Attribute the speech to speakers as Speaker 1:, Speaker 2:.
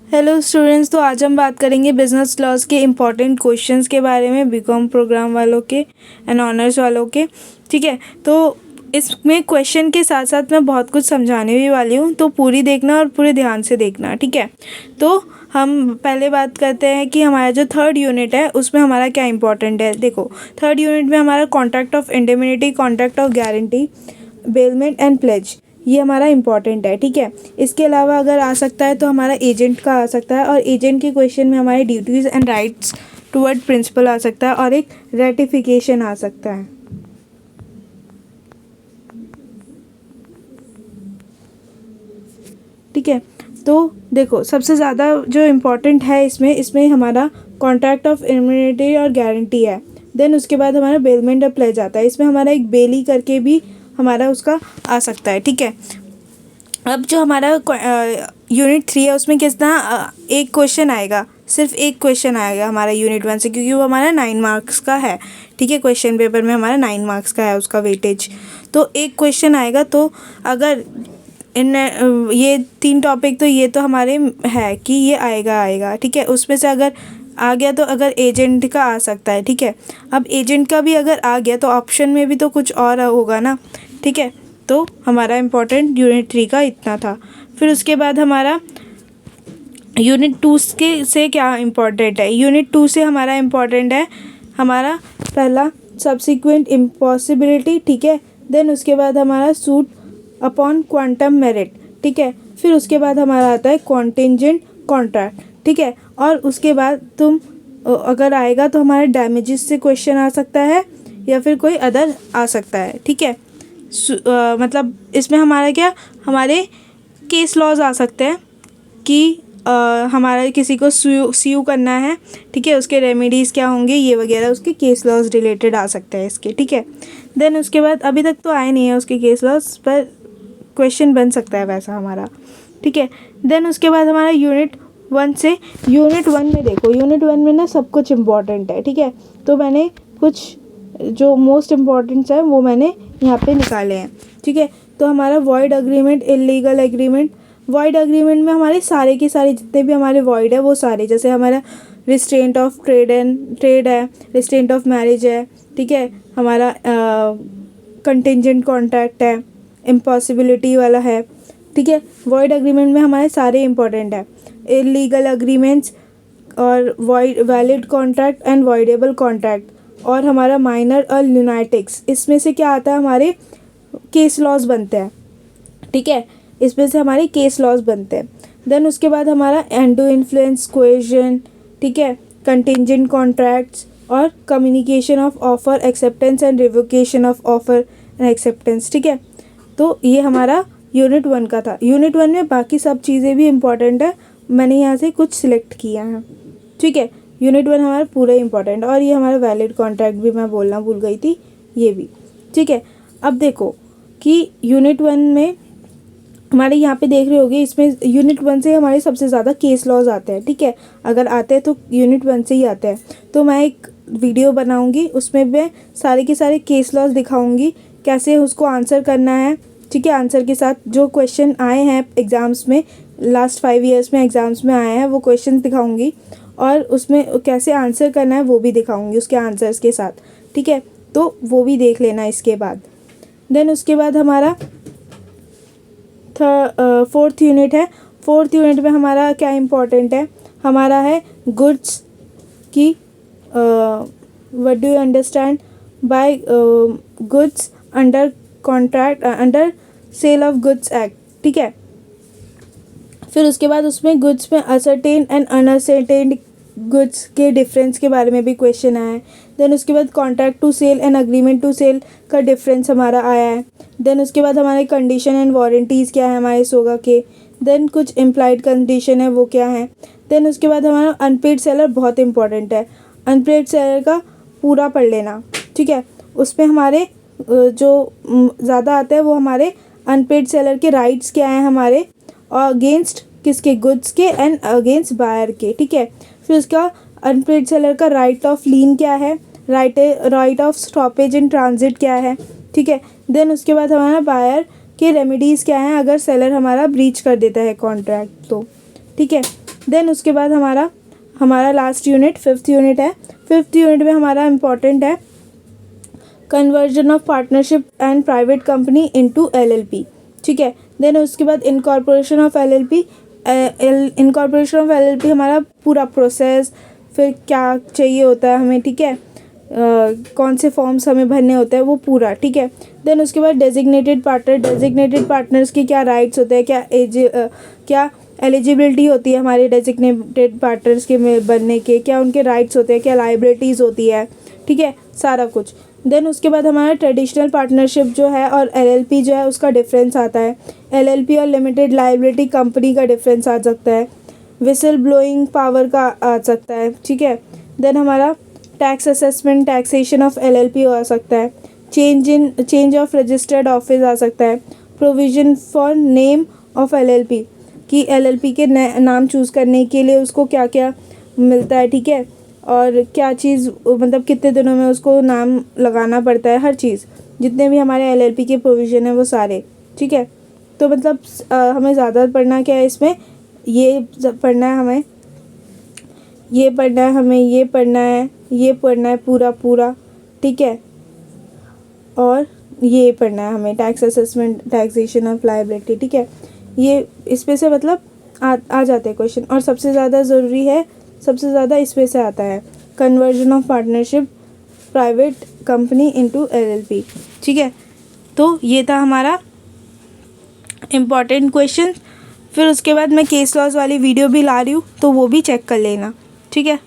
Speaker 1: Hello students, तो आज हम बात करेंगे बिजनेस लॉज के इम्पॉर्टेंट क्वेश्चंस के बारे में, बीकॉम प्रोग्राम वालों के एंड ऑनर्स वालों के। ठीक है, तो इसमें क्वेश्चन के साथ साथ मैं बहुत कुछ समझाने भी वाली हूँ, तो पूरी देखना और पूरे ध्यान से देखना। ठीक है, तो हम पहले बात करते हैं कि हमारा जो थर्ड यूनिट है उसमें हमारा क्या इंपॉर्टेंट है। देखो, थर्ड यूनिट में हमारा contract of indemnity, contract of guarantee, bailment and pledge, ये हमारा इंपॉर्टेंट है। ठीक है, इसके अलावा अगर आ सकता है तो हमारा एजेंट का आ सकता है, और एजेंट के क्वेश्चन में हमारे duties and rights toward principal आ सकता है, और एक रेटिफिकेशन आ सकता है। ठीक है, तो देखो सबसे ज़्यादा जो इम्पोर्टेंट है इसमें हमारा कॉन्ट्रैक्ट ऑफ इम्यूनिटी और गारंटी है। देन उसके बाद हमारा बेलमेंट और प्लेज आता है। इसमें हमारा एक बेली करके भी हमारा उसका आ सकता है। ठीक है, अब जो हमारा यूनिट 3 है उसमें कितना एक क्वेश्चन आएगा, सिर्फ एक क्वेश्चन आएगा हमारा यूनिट 1 से, क्योंकि वो हमारा 9 मार्क्स का है। ठीक है, क्वेश्चन पेपर में हमारा 9 मार्क्स का है उसका वेटेज, तो एक क्वेश्चन आएगा। तो अगर इन ये 3 टॉपिक तो ये तो हमारे है कि ये आएगा। ठीक है, उसमें से अगर आ गया तो अगर एजेंट का आ सकता है। ठीक है, अब एजेंट का भी अगर आ गया तो ऑप्शन में भी तो कुछ और होगा ना। ठीक है, तो हमारा इम्पोर्टेंट यूनिट 3 का इतना था। फिर उसके बाद हमारा यूनिट 2 के से क्या इम्पोर्टेंट है। यूनिट 2 से हमारा इम्पोर्टेंट है हमारा पहला सब्सिक्वेंट इम्पॉसिबिलिटी। ठीक है, देन उसके बाद हमारा सूट अपॉन क्वांटम मेरिट। ठीक है, फिर उसके बाद हमारा आता है कॉन्टिंजेंट कॉन्ट्रैक्ट। ठीक है, और उसके बाद तुम अगर आएगा तो हमारे डैमेजेस से क्वेश्चन आ सकता है, या फिर कोई अदर आ सकता है। ठीक है, मतलब इसमें हमारा क्या, हमारे केस लॉज आ सकते हैं कि हमारा किसी को स्यू करना है। ठीक है, उसके रेमेडीज़ क्या होंगे ये वगैरह, उसके केस लॉज रिलेटेड आ सकते हैं इसके। ठीक है, देन उसके बाद अभी तक तो आए नहीं है उसके केस लॉज, पर क्वेश्चन बन सकता है वैसा हमारा। ठीक है, देन उसके बाद हमारा यूनिट 1 से, यूनिट 1 में देखो, यूनिट 1 में ना सब कुछ इम्पॉर्टेंट है। ठीक है, तो मैंने कुछ जो मोस्ट इम्पॉर्टेंट्स है वो मैंने यहाँ पे निकाले हैं। ठीक है, तो हमारा void agreement, illegal agreement. Void agreement में हमारे सारे के सारे जितने भी हमारे वॉइड है वो सारे, जैसे हमारा रिस्ट्रेंट ऑफ ट्रेड है, रिस्ट्रेंट ऑफ मैरिज है। ठीक है, हमारा कंटिंजेंट कॉन्ट्रैक्ट है, इम्पॉसिबिलिटी वाला है। ठीक है, वॉइड अग्रीमेंट में हमारे सारे इंपॉर्टेंट है, इलीगल अग्रीमेंट्स और valid contract and voidable contract, और हमारा माइनर और ल्यूनाटिक्स। इसमें से क्या आता है, हमारे केस लॉज बनते हैं। ठीक है, इसमें से हमारे केस लॉज बनते हैं। देन उसके बाद हमारा एंडो इन्फ्लुएंस कोएजन। ठीक है, कंटिंजेंट कॉन्ट्रैक्ट्स और communication of offer acceptance and revocation of offer and acceptance. ठीक है, तो ये हमारा यूनिट 1 का था। यूनिट 1 में बाकी सब चीज़ें भी इम्पॉर्टेंट है, मैंने यहाँ से कुछ सिलेक्ट किया है। ठीक है, यूनिट 1 हमारा पूरा इंपॉर्टेंट, और ये हमारा वैलिड कॉन्ट्रैक्ट भी मैं बोलना भूल गई थी, ये भी। ठीक है, अब देखो कि यूनिट 1 में हमारे यहाँ पे देख रहे होगे, इसमें यूनिट 1 से हमारे सबसे ज़्यादा केस लॉज आते हैं। ठीक है, अगर आते हैं तो यूनिट 1 से ही आते हैं। तो मैं एक वीडियो बनाऊँगी, उसमें मैं सारे के सारे केस लॉज दिखाऊँगी, कैसे उसको आंसर करना है। ठीक है, आंसर के साथ जो क्वेश्चन आए हैं एग्ज़ाम्स में, लास्ट 5 ईयर्स में एग्ज़ाम्स में आए हैं वो क्वेश्चन दिखाऊंगी, और उसमें कैसे आंसर करना है वो भी दिखाऊंगी उसके आंसर्स के साथ। ठीक है, तो वो भी देख लेना इसके बाद। देन उसके बाद हमारा 4th यूनिट है। 4th यूनिट में हमारा क्या इम्पोर्टेंट है, हमारा है गुड्स की, what do you understand by goods under contract, under sale of goods act. ठीक है, फिर उसके बाद उसमें गुड्स में असर्टेन एंड अनअसर्टेन गुड्स के डिफरेंस के बारे में भी क्वेश्चन आया है। देन उसके बाद contract to sell and agreement to sell का डिफरेंस हमारा आया है। देन उसके बाद हमारे कंडीशन एंड वारंटीज़ क्या है हमारे सोगा के। देन कुछ इम्प्लाइड कंडीशन है वो क्या है। देन उसके बाद हमारा अनपेड सेलर बहुत इंपॉर्टेंट है, अनपेड सेलर का पूरा पढ़ लेना। ठीक है, उसमें हमारे जो ज़्यादा आता है वो हमारे अनपेड सेलर के राइट्स क्या हैं हमारे, और अगेंस्ट किसके, गुड्स के एंड अगेंस्ट बायर के। ठीक है, फिर उसका अनपेड सेलर का राइट ऑफ लीन क्या है, right of stoppage in transit क्या है। ठीक है, देन उसके बाद हमारा बायर के रेमेडीज़ क्या हैं अगर सेलर हमारा ब्रीच कर देता है कॉन्ट्रैक्ट तो। ठीक है, देन उसके बाद हमारा लास्ट यूनिट 5th यूनिट है। 5th यूनिट में हमारा इम्पॉर्टेंट है conversion of partnership and private company into LLP, ठीक है। देन उसके बाद incorporation of LLP। Incorporation of LLP हमारा पूरा प्रोसेस, फिर क्या चाहिए होता है हमें, ठीक है, कौन से फॉर्म्स हमें भरने होते हैं वो पूरा, ठीक है। देन उसके बाद डेजिग्नेटेड पार्टनर्स के क्या राइट्स होते हैं, क्या एलिजिबिलिटी होती है हमारे डेजिग्नेटेड पार्टनर्स के बनने के, क्या उनके राइट्स होते हैं, क्या लाइबिलिटीज़ होती है, ठीक है, सारा कुछ। देन उसके बाद हमारा ट्रेडिशनल पार्टनरशिप जो है और LLP जो है उसका डिफरेंस आता है। LLP और लिमिटेड लाइबिलिटी कंपनी का डिफरेंस आ सकता है, विसल ब्लोइंग पावर का आ सकता है, ठीक है। देन हमारा tax assessment, taxation of LLP आ सकता है, चेंज ऑफ रजिस्टर्ड ऑफिस आ सकता है, provision for name of LLP कि LLP के नाम चूज़ करने के लिए उसको क्या क्या मिलता है, ठीक है, और क्या चीज़ मतलब कितने दिनों में उसको नाम लगाना पड़ता है, हर चीज़ जितने भी हमारे LLP के प्रोविज़न है वो सारे, ठीक है। तो मतलब हमें ज़्यादा पढ़ना क्या है इसमें, ये पढ़ना है हमें, ये पढ़ना है हमें, ये पढ़ना है, ये पढ़ना है पूरा, ठीक है, और ये पढ़ना है हमें tax assessment, taxation of liability, ठीक है। ये इसमें से मतलब आ जाते हैं क्वेश्चन। और सबसे ज़्यादा ज़रूरी है, सबसे ज़्यादा इसमें से आता है conversion of partnership private company into LLP, ठीक है। तो ये था हमारा इम्पॉर्टेंट क्वेश्चन। फिर उसके बाद मैं केस लॉज वाली वीडियो भी ला रही हूँ, तो वो भी चेक कर लेना, ठीक है।